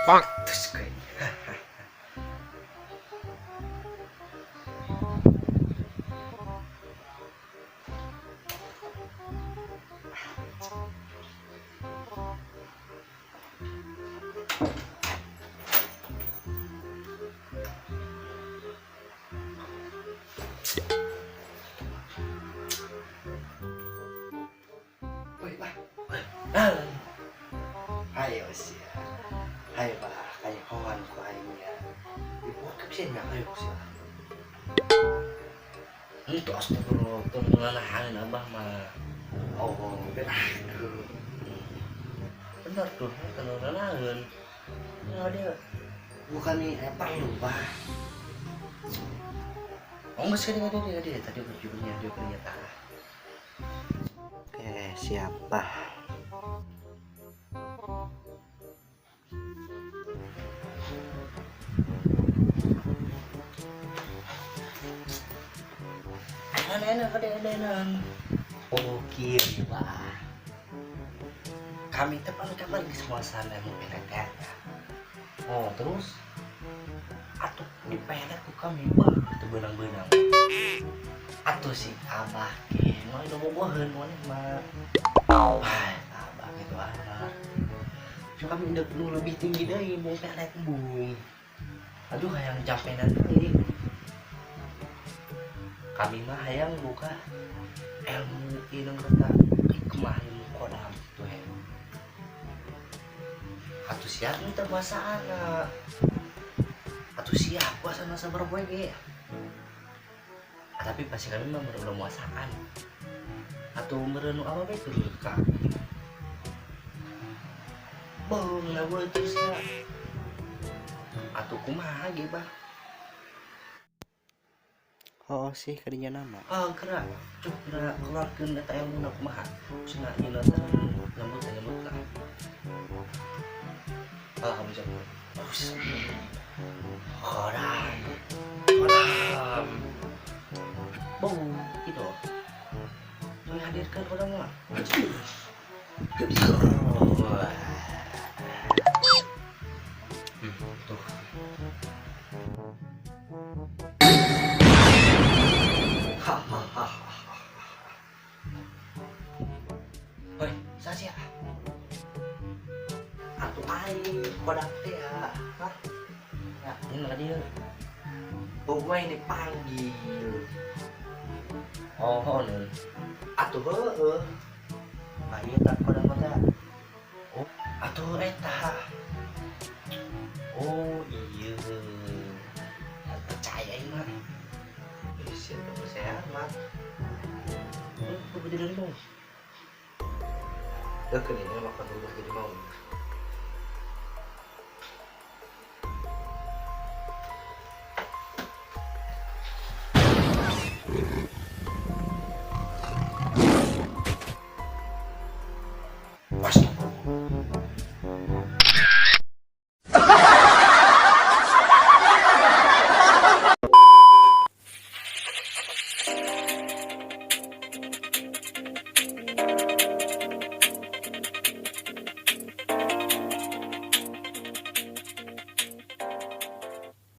Pak. Terus kayak woi bah, ah, ayo sih, ayo bah, kayak kawan ku aingnya, dibuat kebiasaan nggak ayo sih. Itu astagfirullah, tuh ngalahin abah mah. Oh, benar tuh, benar tuh, kalau ngalahin, nggak dia, bukan nih apa lu bah. Oh masih ada tadi berjubahnya dia pernyataan. Oke siapa? Enak ada. Oke lah. Kami tepat di semua sana mau PTT. Oh terus? Atuh di PTT ku kami bah itu benang-benang. Atuh si abah ke, mau mau bohen mau mah. Ah abah gitu anak. So kami udah perlu lebih tinggi dari mau PTT bung. Aduh yang capek nanti. Kami mah hayang buka ilmu inung kata hikmah ilmu kodam tuh ya. Atuh siap nih terbahasa anak. Atuh siap puasa masa berbuat ya. Tapi pasti kami mah udah muasaan. Atau merenung apa baik dulu kak. Bong nggak boleh terus ya. Atau kumaha gitu bah. Oh sih kadinya nama. Oh gerak, cuk gerak keluarkan data yang munak kumaha. Cina ina nyambut lah. Ah kamu jawab. Koran. Bong itu. Menghadirkan orang mah. Tuh. Hoi, Sasya. Atuh aing kodak teh ya. Hah? Ya, ini mah dia. Pokoknya dipanggil. Oh, nih. Atuh heueuh. Ayo tak kodak mah. Oh, atuh eta. Oh, iya. Percaya ini mah. Siapa sehat mah. Beneran dong. Ini makan rumah jadi mau.